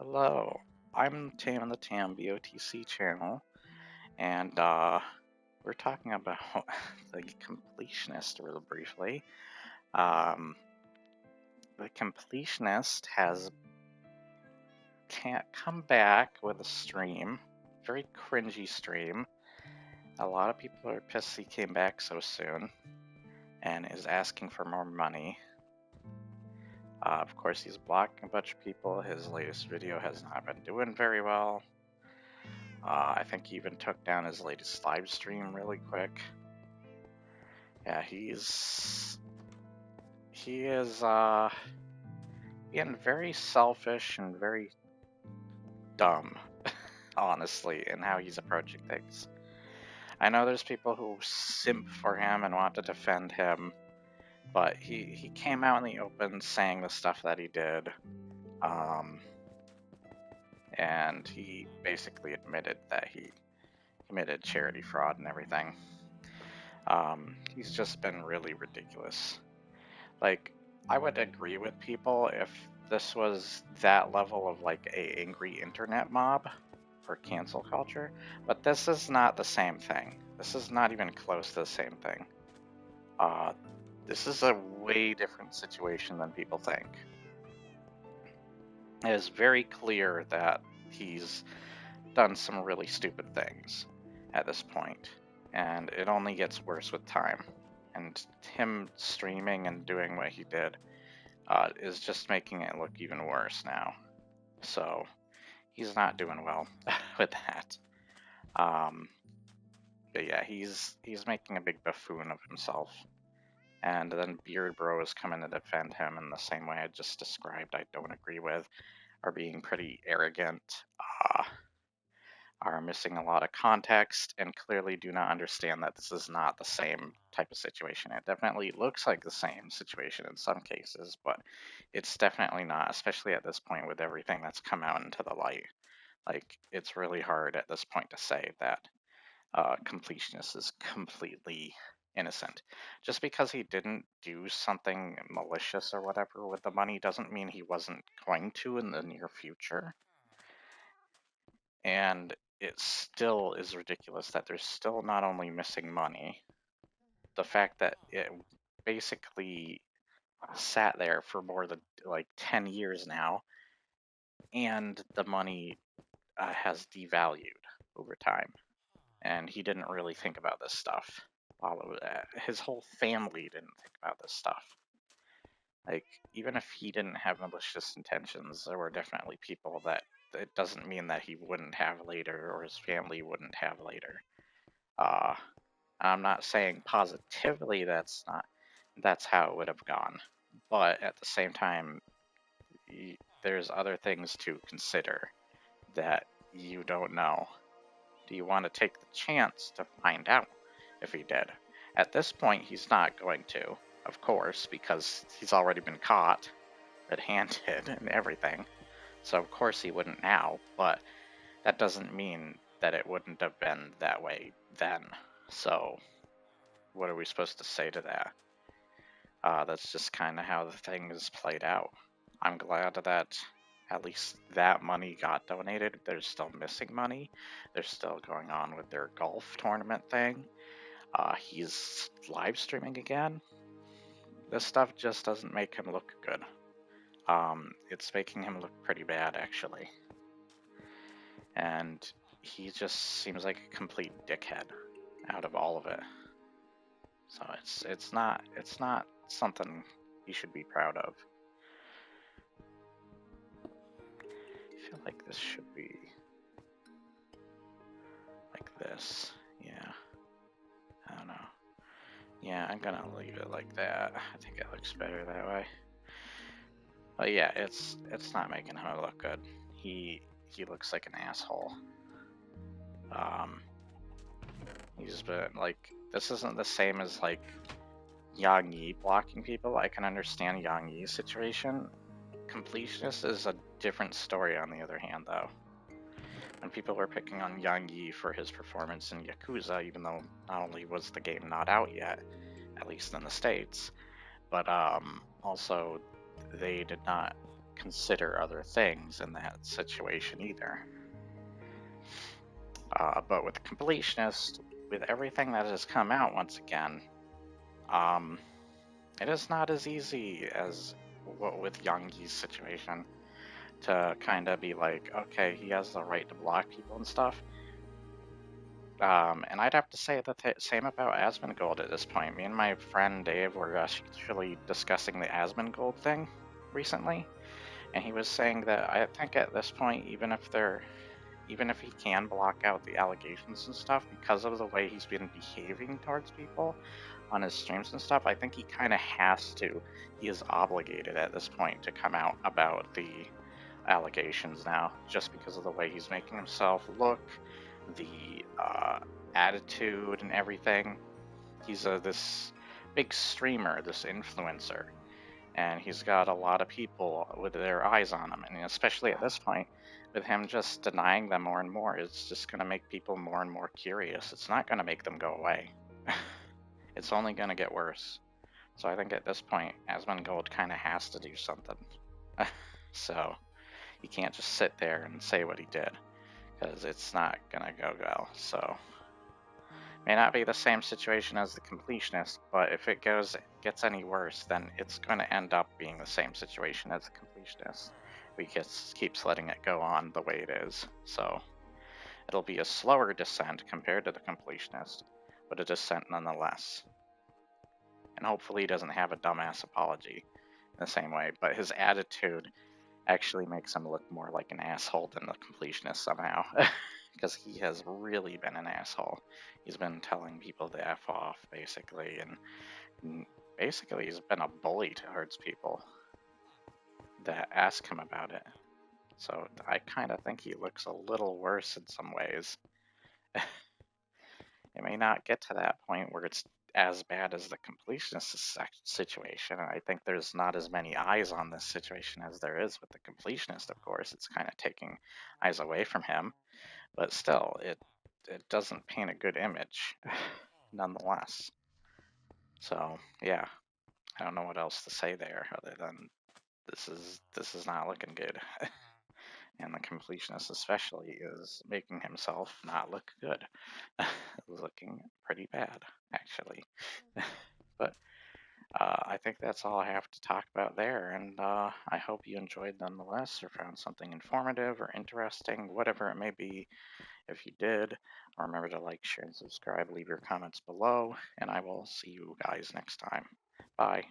Hello, I'm Tam on the TamBoTC channel, and we're talking about the Completionist real briefly. The Completionist has come back with a stream, very cringy stream. A lot of people are pissed he came back so soon, and is asking for more money. Of course, he's blocking a bunch of people. His latest video has not been doing very well. I think he even took down his latest live stream really quick. Yeah, he is being very selfish and very dumb, honestly, in how he's approaching things. I know there's people who simp for him and want to defend him, but he came out in the open saying the stuff that he did, and he basically admitted that he committed charity fraud and everything. He's just been really ridiculous. Like, I would agree with people if this was that level of like a angry internet mob for cancel culture, but this is not the same thing. This is not even close to the same thing. This is a way different situation than people think. It is very clear that he's done some really stupid things at this point, and it only gets worse with time. And him streaming and doing what he did is just making it look even worse now. So he's not doing well with that. But yeah, he's making a big buffoon of himself. And then Beard Bro is coming to defend him in the same way I just described I don't agree with, are being pretty arrogant, are missing a lot of context, and clearly do not understand that this is not the same type of situation. It definitely looks like the same situation in some cases, but it's definitely not, especially at this point with everything that's come out into the light. Like, it's really hard at this point to say that Completionist is completely innocent. Just because he didn't do something malicious or whatever with the money doesn't mean he wasn't going to in the near future. And it still is ridiculous that there's still not only missing money, the fact that it basically sat there for more than like 10 years now, and the money has devalued over time. And he didn't really think about this stuff. His whole family didn't think about this stuff. Like, even if he didn't have malicious intentions, there were definitely people that it doesn't mean that he wouldn't have later or his family wouldn't have later. I'm not saying positively that's how it would have gone, but at the same time, there's other things to consider that you don't know. Do you want to take the chance to find out if he did? At this point, he's not going to, of course, because he's already been caught red-handed and everything. So of course he wouldn't now, but that doesn't mean that it wouldn't have been that way then. So what are we supposed to say to that? That's just kind of how the thing is played out. I'm glad that at least that money got donated. There's still missing money. They're still going on with their golf tournament thing. He's live streaming again. This stuff just doesn't make him look good. It's making him look pretty bad, actually. And he just seems like a complete dickhead out of all of it. So it's not something he should be proud of. I feel like this should be like this. Yeah. I don't know. Yeah, I'm gonna leave it like that. I think it looks better that way. But yeah, it's not making him look good. He looks like an asshole. He's been like, this isn't the same as like Yang Yi blocking people. I can understand Yang Yi's situation. Completionist is a different story on the other hand, though. And people were picking on Yang Yi for his performance in Yakuza, even though not only was the game not out yet, at least in the States, but also they did not consider other things in that situation either. But with Completionist, with everything that has come out once again, it is not as easy as what with Youngi's situation to kind of be like, okay, he has the right to block people and stuff. And I'd have to say the same about Asmongold at this point. Me and my friend Dave were actually discussing the Asmongold thing recently, and he was saying that I think at this point, even if he can block out the allegations and stuff, because of the way he's been behaving towards people on his streams and stuff, I think he kind of has to. He is obligated at this point to come out about the allegations now, just because of the way he's making himself look, the attitude and everything. He's this big streamer, this influencer, and he's got a lot of people with their eyes on him, and especially at this point, with him just denying them more and more, it's just going to make people more and more curious. It's not going to make them go away. It's only going to get worse. So I think at this point, Asmongold kind of has to do something. So he can't just sit there and say what he did, because it's not going to go well. So may not be the same situation as the Completionist, but if it gets any worse, then it's going to end up being the same situation as the Completionist. We just keeps letting it go on the way it is. So it'll be a slower descent compared to the Completionist, but a descent nonetheless. And hopefully he doesn't have a dumbass apology in the same way, but his attitude actually makes him look more like an asshole than the Completionist somehow. Because he has really been an asshole. He's been telling people to F off, basically, and basically he's been a bully towards people that ask him about it. So I kind of think he looks a little worse in some ways. It may not get to that point where it's as bad as the Completionist situation. I think there's not as many eyes on this situation as there is with the Completionist, of course. It's kind of taking eyes away from him. But still, it doesn't paint a good image, nonetheless. So yeah, I don't know what else to say there other than this is not looking good, and the Completionist especially is making himself not look good, looking pretty bad actually. But I think that's all I have to talk about there, and I hope you enjoyed nonetheless, or found something informative or interesting, whatever it may be. If you did, remember to like, share, and subscribe. Leave your comments below, and I will see you guys next time. Bye.